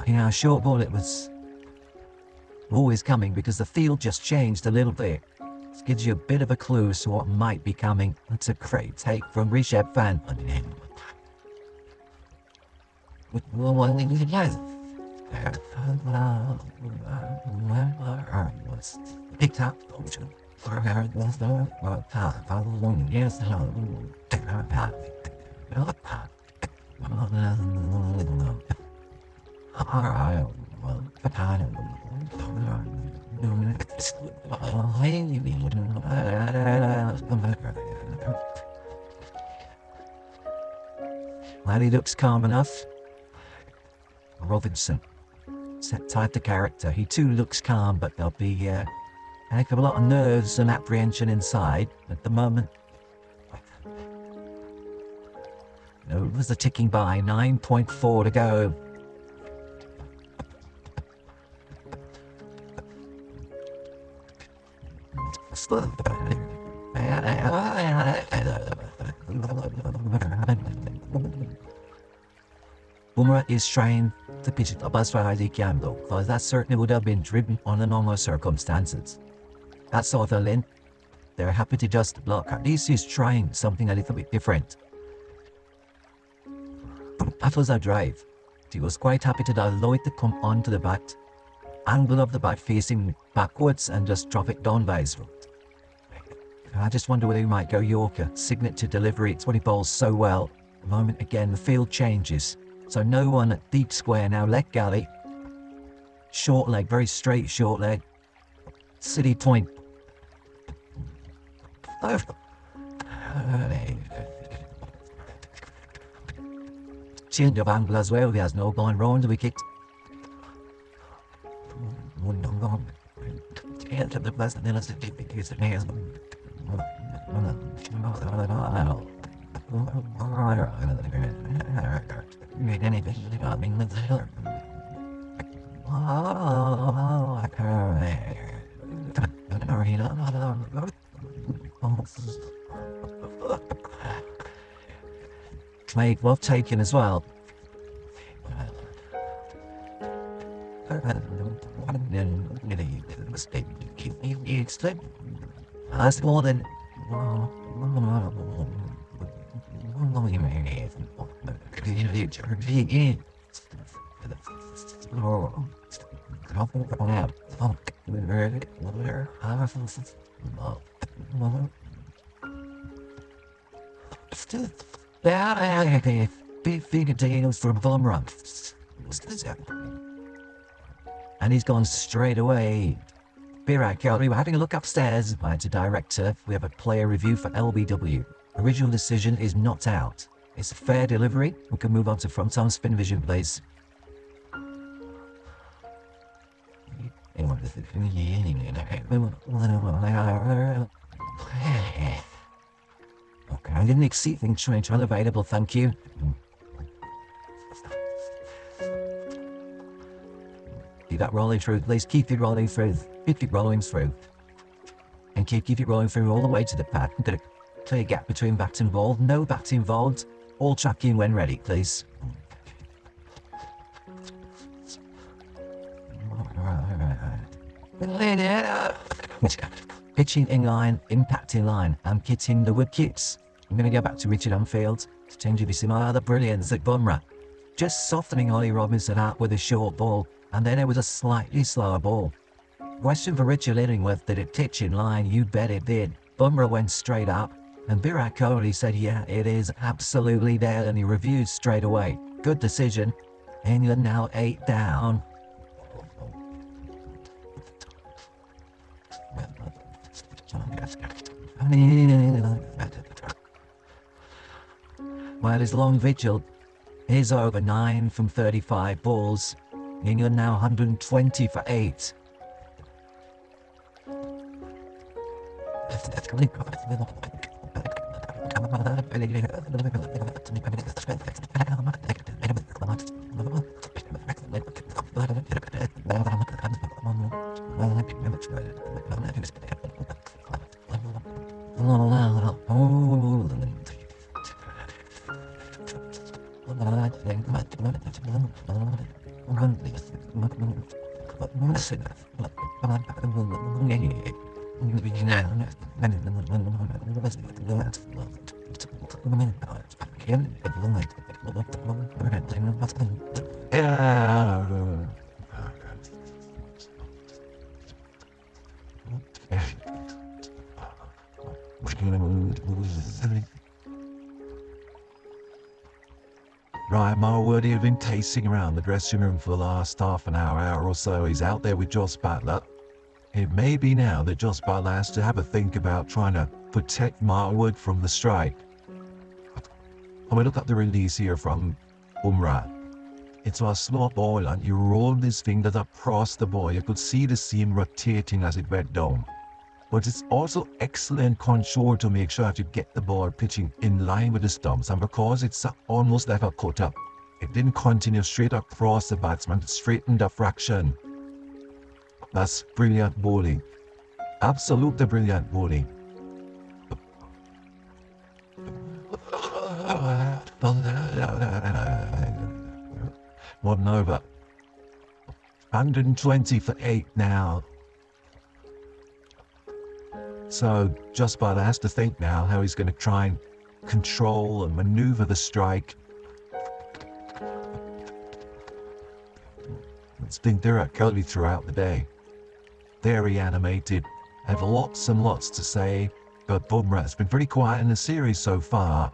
Yeah, short ball, it was always coming because the field just changed a little bit. This gives you a bit of a clue as to what might be coming. That's a great take from Rishabh Fan. Picked up. Well, he looks calm enough. Robinson, set type the character. He too looks calm, but there'll be a heck of a lot of nerves and apprehension inside at the moment. No, it was the ticking by, 9.4 to go. Bumrah is trying to pitch it up as far as he can though, because that certainly would have been driven under normal circumstances. That's Sutherland. They're happy to just block. At least he's trying something a little bit different. That was a drive. He was quite happy to allow it to come onto the bat, angle of the bat facing backwards and just drop it down by his foot. I just wonder whether he might go Yorker, signature delivery. It's what he bowls so well. The moment again, the field changes. So no one at deep square now, leg galley. Short leg, very straight short leg. City point. Change of angle as well, he has no going round the wicket. Made well taken as well. That's more than big fingernails from Bumrah. And he's gone straight away. Virat Kohli, we're having a look upstairs by the director. We have a player review for LBW. Original decision is not out. It's a fair delivery. We can move on to front arm spin vision, please. Okay, I didn't exceed things strange unavailable, thank you. Keep that rolling through, please. Keep it rolling through. Keep it rolling through. And keep it rolling through all the way to the pad. I'm going to clear gap between bat and ball. No bat involved. All tracking when ready, please. Pitching in line, impact in line. I'm hitting the wickets. I'm going to go back to Richard Anfield to change you some other brilliance at Bumrah. Just softening Ollie Robinson out with a short ball, and then it was a slightly slower ball. Question for Richard Illingworth, did it pitch in line? You bet it did. Bumrah went straight up, and Virat Kohli said, yeah, it is absolutely there, and he reviewed straight away. Good decision. England now 8 down. Well, his long vigil is over. 9 from 35 balls. England now 120 for 8. Right, my word, he'd been pacing around the dressing room for the last half an hour or so. He's out there with Joss Butler. It may be now that Joss Butler has to have a think about trying to protect Marwood from the strike. I look up the release here from Umrah. It's a small ball and he rolled his fingers across the ball. You could see the seam rotating as it went down. But it's also excellent control to make sure that you get the ball pitching in line with the stumps, and because it's almost like a cut-up, it didn't continue straight across the batsman, it straightened a fraction. That's brilliant bowling. Absolutely brilliant bowling. One over. 120 for 8 now. So Joss Butler has to think now how he's going to try and control and maneuver the strike. It's been directly throughout the day. Very animated, have lots and lots to say, but Bumrah has been pretty quiet in the series so far.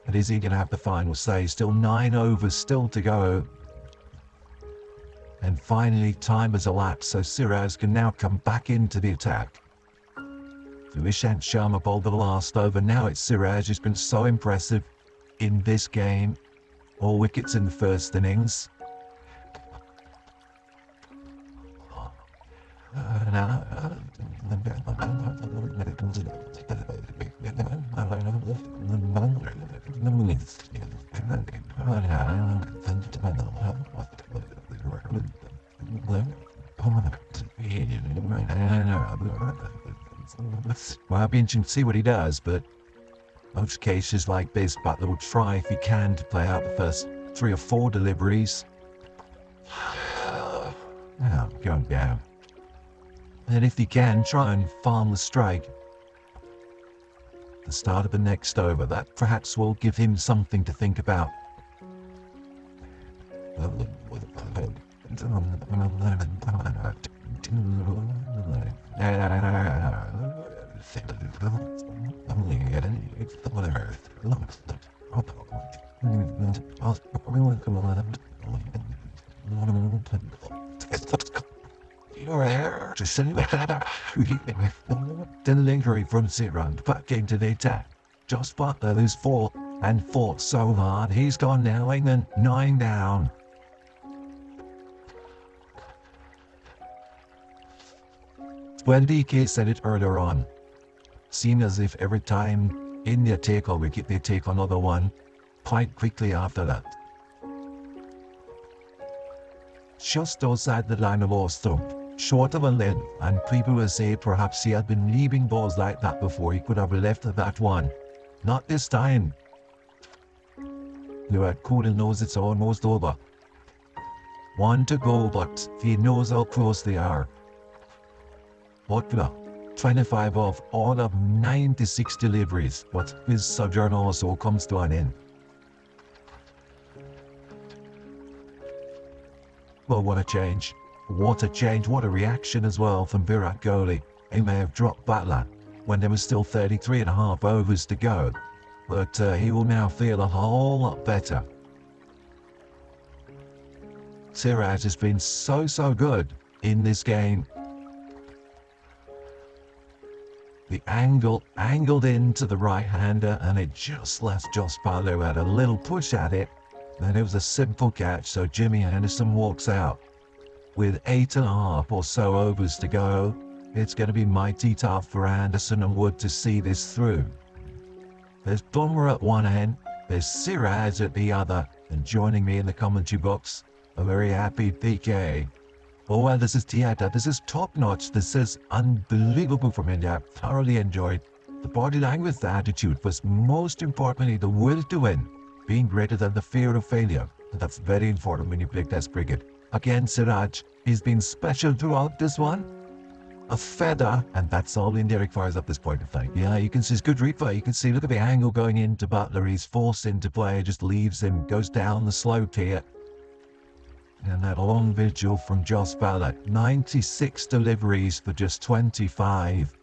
And is he going to have the final say? Still 9 overs still to go. And finally time has elapsed, so Siraj can now come back into the attack. Ishant Sharma bowled the last over. Now it's Siraj who's been so impressive in this game. All wickets in the first innings. Well, I'll be interested to see what he does, but most cases like this, Butler will try if he can to play out the first 3 or 4 deliveries. Oh, going down. And if he can, try and farm the strike. The start of the next over, that perhaps will give him something to think about. Delivery from Siraj back into the attack. Joss Butler who's fought and fought so hard. He's gone now, England 9 down. Well, DK said it earlier on. Seemed as if every time India take a wicket, they take another one quite quickly after that. Just outside the line of off stump, short of a length, and people will say perhaps he had been leaving balls like that before. He could have left that one. Not this time. Luat Koodle knows it's almost over. 1 to go, but he knows how close they are. Butler, 25 of all of 96 deliveries, but his sojourn also comes to an end. Well, what a change. What a change, what a reaction as well from Virat Kohli. He may have dropped Butler when there was still 33.5 overs to go, but he will now feel a whole lot better. Siraj has been so good in this game. The angled into the right-hander, and it just left Joss Butler, who had a little push at it. Then it was a simple catch, so Jimmy Anderson walks out. With 8.5 or so overs to go, it's going to be mighty tough for Anderson and Wood to see this through. There's Bumrah at one end, there's Siraj at the other, and joining me in the commentary box, a very happy PK. Oh well, this is theatre, this is top-notch, this is unbelievable from India. I've thoroughly enjoyed the body language, the attitude, but most importantly, the will to win. being greater than the fear of failure. And that's very important when you pick Test cricket. Again, Siraj, he's been special throughout this one. A feather, and that's all India fires up this point of time. Yeah, you can see his good replay. You can see, look at the angle going into Butler. He's forced into play, just leaves him, goes down the slope here. And that long vigil from Jos Ballard. 96 deliveries for just 25.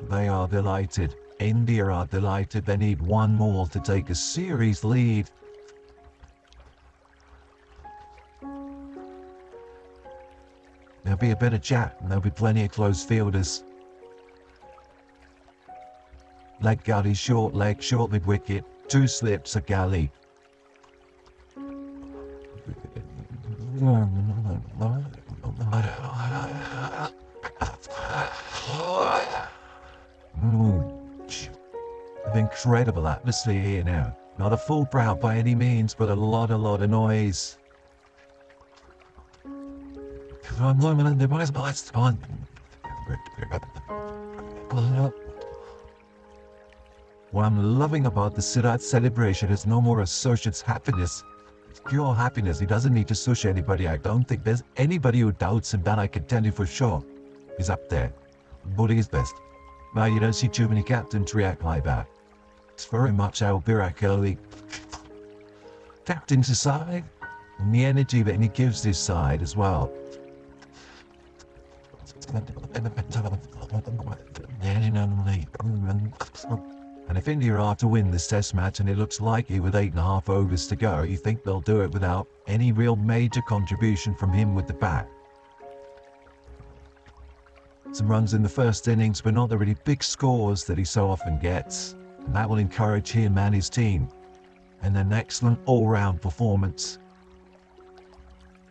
They are delighted. India are delighted. They need one more to take a series lead. There'll be a bit of chat and there'll be plenty of close fielders. Leg gully, short leg, short mid wicket. 2 slips, a gully. An incredible atmosphere here now. Not a full crowd by any means, but a lot of noise. What I'm loving about the Sirat celebration is no more associates happiness. It's pure happiness. He doesn't need to sush anybody. I don't think there's anybody who doubts him, that I can tell you for sure. He's up there. But he's best. Now you don't see too many captains react like that. It's very much how Virat Kohli captains his side, and the energy that he gives his side as well. And if India are to win this test match, and it looks likely with 8.5 overs to go, you think they'll do it without any real major contribution from him with the bat. Some runs in the first innings, but not the really big scores that he so often gets. And that will encourage him and his team. And an excellent all-round performance.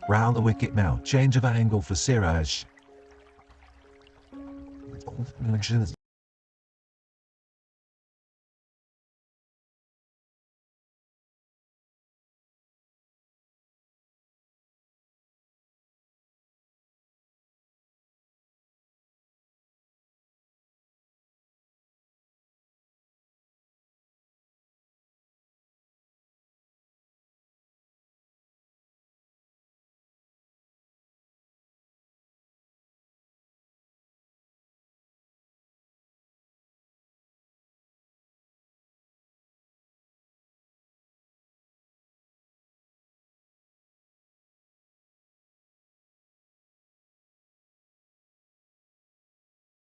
Round the wicket now. Change of angle for Siraj. And